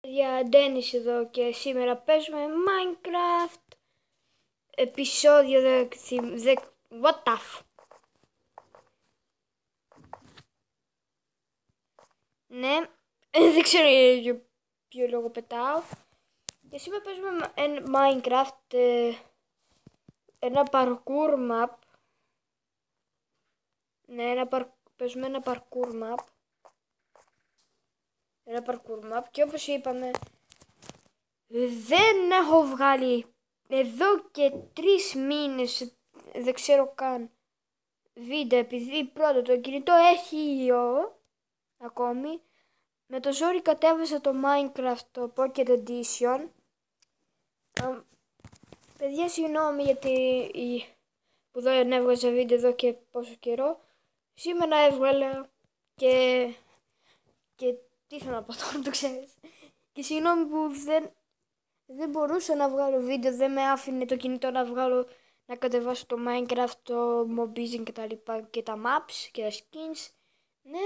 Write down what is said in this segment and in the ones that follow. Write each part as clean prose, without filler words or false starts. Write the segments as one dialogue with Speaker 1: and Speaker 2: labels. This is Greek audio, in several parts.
Speaker 1: Για Ντένις εδώ και σήμερα παίζουμε Minecraft επεισόδιο What the f... Ναι, δεν ξέρω για ποιο λόγο πετάω. Και σήμερα παίζουμε Minecraft ένα parkour map. Ναι, παίζουμε ένα parkour map. Ένα parkour map και όπως είπαμε δεν έχω βγάλει εδώ και 3 μήνες, δεν ξέρω καν, βίντεο, επειδή πρώτο το κινητό έχει ιό ακόμη. Με το ζόρι κατέβασα το Minecraft το Pocket Edition. Παιδιά, συγγνώμη γιατί που δεν έβγαζα βίντεο εδώ και πόσο καιρό. Σήμερα έβγαλα και τι θέλω να πω τώρα, το ξέρεις. Και συγγνώμη που δεν μπορούσα να βγάλω βίντεο, δεν με άφηνε το κινητό να κατεβάσω το Minecraft, το Mobizing και τα λοιπά και τα maps και τα skins. Ναι,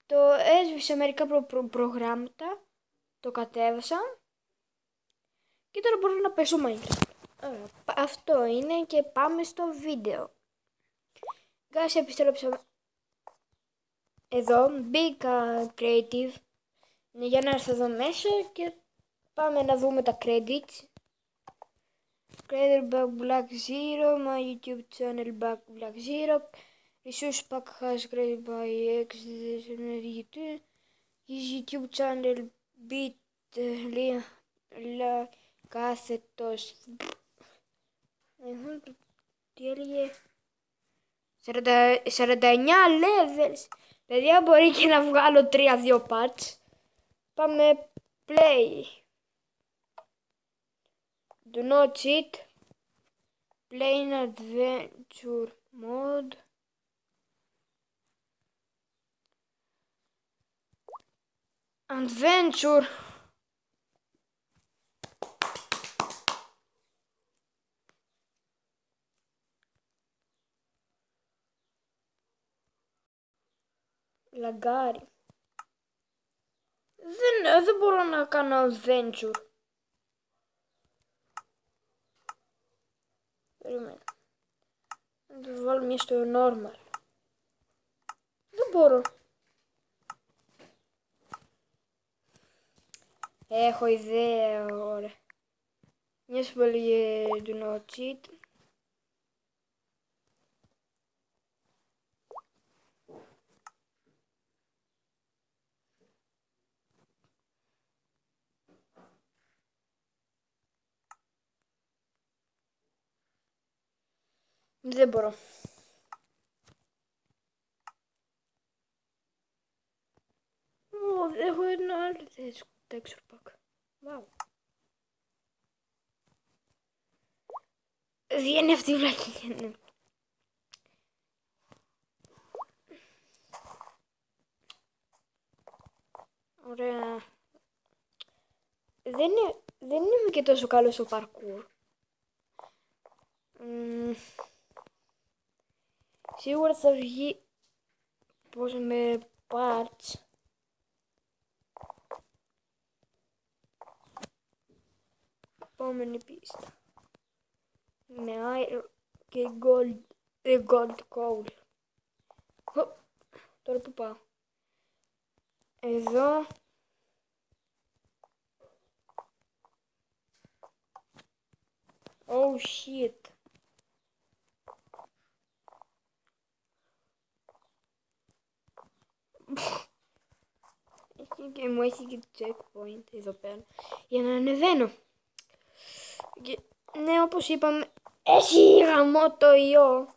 Speaker 1: το έσβησα μερικά προγράμματα, το κατέβασα και τώρα μπορώ να παίζω Minecraft. Αυτό είναι και πάμε στο βίντεο. Guys, επιστρέψαμε. Εδώ μπήκα creative για να έρθω εδώ μέσα και πάμε να δούμε τα credits. Creator Back Black Zero, my YouTube channel Back Black Zero, resource pack has created by YouTube, his YouTube channel bit.ly κάθετος. Τι έλεγε? 49 levels. Παιδιά, μπορεί και να βγάλω 3-2 parts. Πάμε play. Do not cheat. Play in adventure mode. Adventure. Λαγκάρι. Δεν μπορώ να κάνω adventure. Περίμενε. Να το βάλω μια στο normal. Δεν μπορώ. Έχω ιδέα, ωραία. Μια σου έλεγε do not cheat. Δεν μπορώ. Έχω ένα άλλο texture pack. Wow. Βγαίνει αυτή η βλακή. Ωραία. Δεν είμαι και τόσο καλό στο parkour. Σίγουρα θα βγει πως με parts. Επόμενη πίστα. Με iron και gold coal. Τώρα που πάω? Εδώ. Oh shit. Και μου έχει και checkpoint εδώ πέρα για να ανεβαίνω. Και, ναι, όπως είπαμε, έχει γαμό το ιό.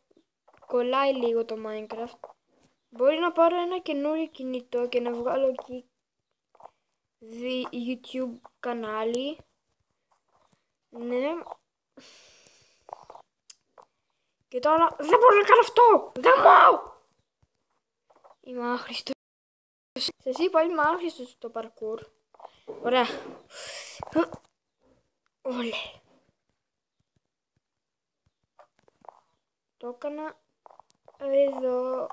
Speaker 1: Κολλάει λίγο το Minecraft. Μπορεί να πάρω ένα καινούριο κινητό και να βγάλω εκεί YouTube κανάλι. Ναι. Και τώρα δεν μπορώ να κάνω αυτό. Γαμώ! Είμαι άχρηστος. Σας είπα, είμαι άχρηστος στο parkour. Ωραία. Όλε. Το έκανα εδώ.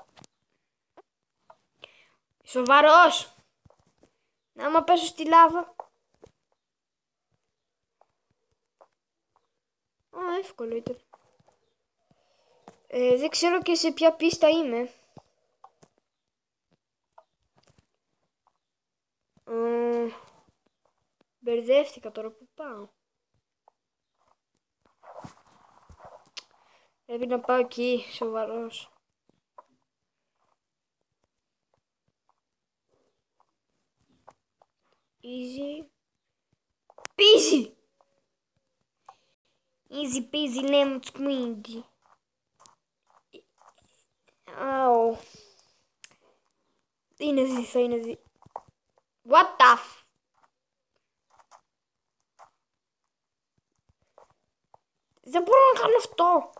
Speaker 1: Σοβαρός. Άμα πέσω στη λάβα Α, εύκολο ήταν. Δεν ξέρω και σε ποια πίστα είμαι. Μπερδεύτηκα τώρα που πάω. Πρέπει να πάω εκεί, σοβαρός. Easy peasy. Easy peasy lemon squeezy. Αου. Είναι δι, θα είναι δι. What the f... Δεν μπορώ να κάνω αυτό.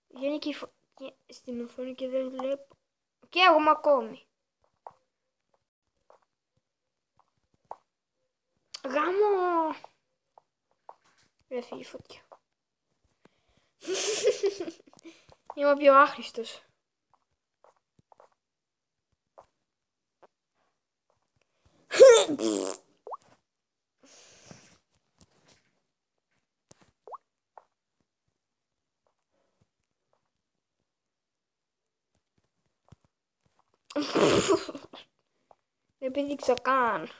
Speaker 1: Βγαίνει και στην οθόνη και δεν βλέπω. Και εγώ ακόμη. Γάμο. Δεν φύγει η φωτιά. Είμαι ο πιο άχρηστος. Δεν πήδηξα καν.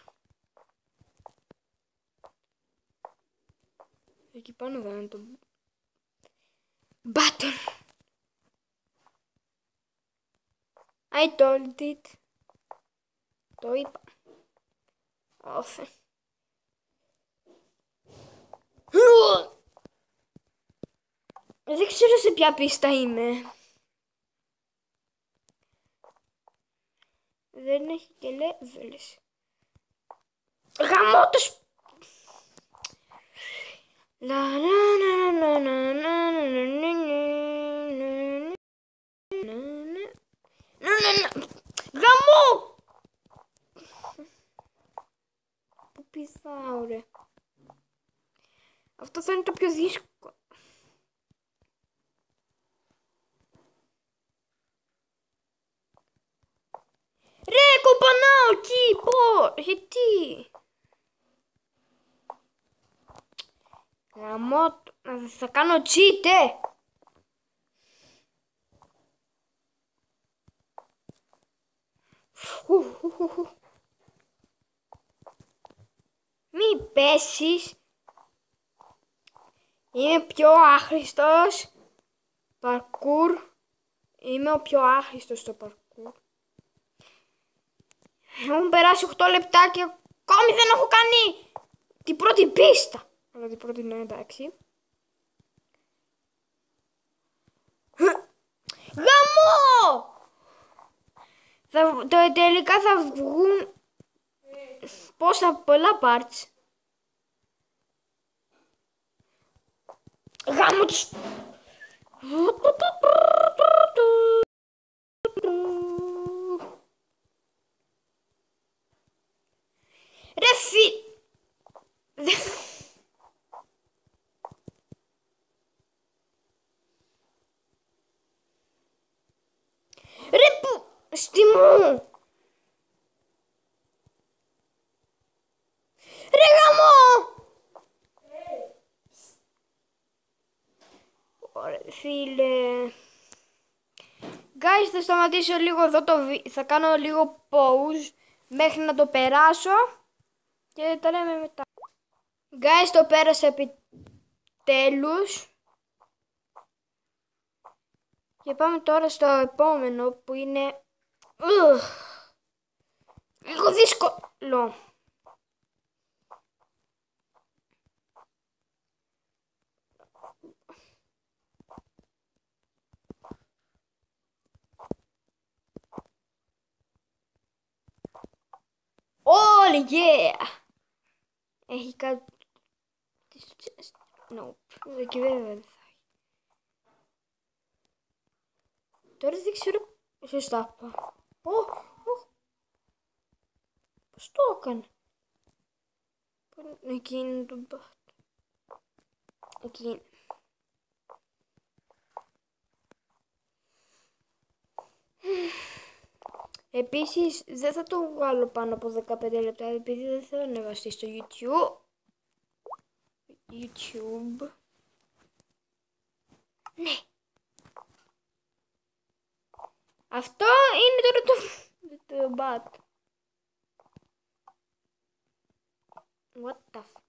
Speaker 1: Εκεί πάνω δεν είναι το button. I told it. Το είπα. Όθε. Δεν ξέρω σε ποια πίστα είμαι. Δεν έχει και levels. Γαμώτος. Γαμό! Πού πηδάω ρε. Αυτό θα είναι το πιο δύσκολο. Ρε κομπανάω εκεί. Πώς. Γιατί. Γαμώτο. Θα κάνω cheat. Μη πέσεις. Είμαι πιο άχρηστος. Παρκούρ. Είμαι ο πιο άχρηστος στο παρκούρ. Έχουν περάσει 8 λεπτά και ακόμη δεν έχω κάνει την πρώτη πίστα. Αλλά την πρώτη είναι εντάξει. Γαμό! Τελικά θα βγουν πόσα πολλά parts. Γάμο τους. Ρε φι... Ρε που... Στη μου. Ρε γαμό. Ωραία φίλε. Guys, θα σταματήσω λίγο εδώ το βίντεο. Θα κάνω λίγο pause μέχρι να το περάσω. Και τα λέμε μετά. Guys, το πέρασα επιτέλους. Και πάμε τώρα στο επόμενο που είναι λίγο δύσκολο. Oh yeah! Έχει κάτι στο chest. Nope. Και βέβαια δεν θα έχει. Τώρα δεν ξέρω. Σωστά. Πώς το έκανε. Εκεί είναι το μπάτ. Εκεί είναι. Επίσης δεν θα το βγάλω πάνω από 15 λεπτά επειδή δεν θα ανεβαστεί στο YouTube. Ναι. Αυτό είναι τώρα το bot. What the f...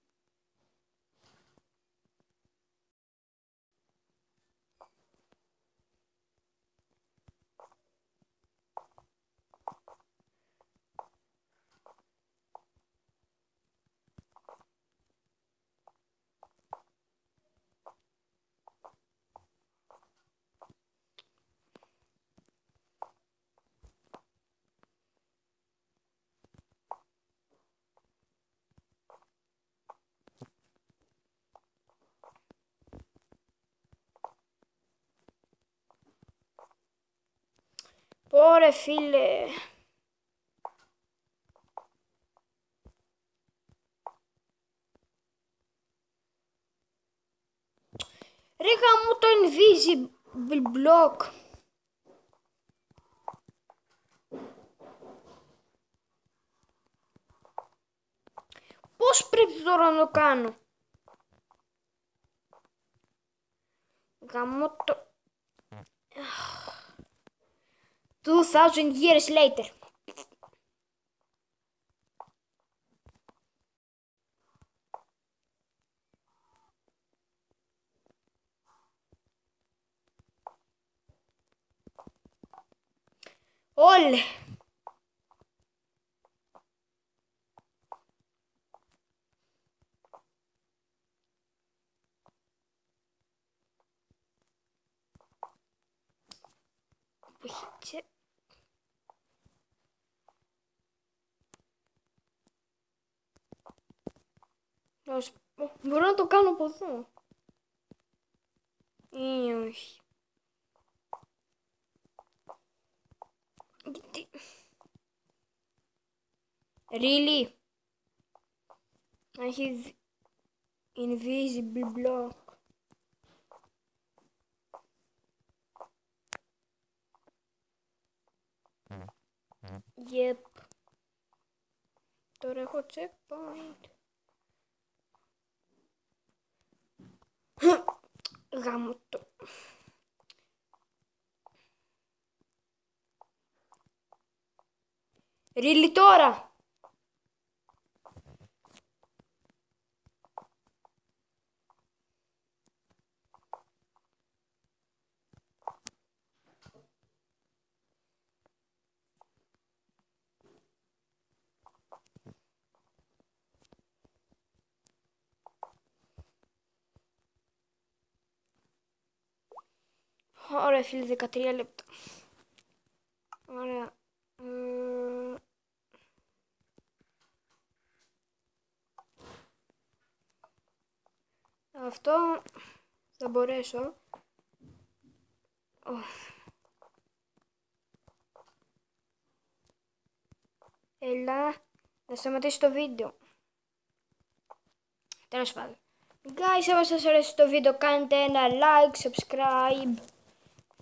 Speaker 1: Πόρε φίλε. Ρε γαμώ το invisible block. Πώς πρέπει τώρα να το κάνω? Γαμώ το... 2000 years later. Όλε. Μπορώ να το κάνω από εδώ. Ή όχι. Γιατί... Really? Έχει invisible block. Yep. Τώρα έχω checkpoint. Γάμο το. Really τώρα. Ωραία φίλε, 13 λεπτά. Ωραία. Αυτό θα μπορέσω. Έλα, να σταματήσω το βίντεο. Τέλος πάντων. Guys, αν σας αρέσει το βίντεο κάντε ένα like, subscribe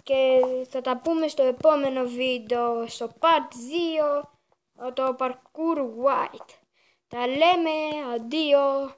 Speaker 1: και θα τα πούμε στο επόμενο βίντεο, στο part 2, το parkour white. Τα λέμε, αντίο.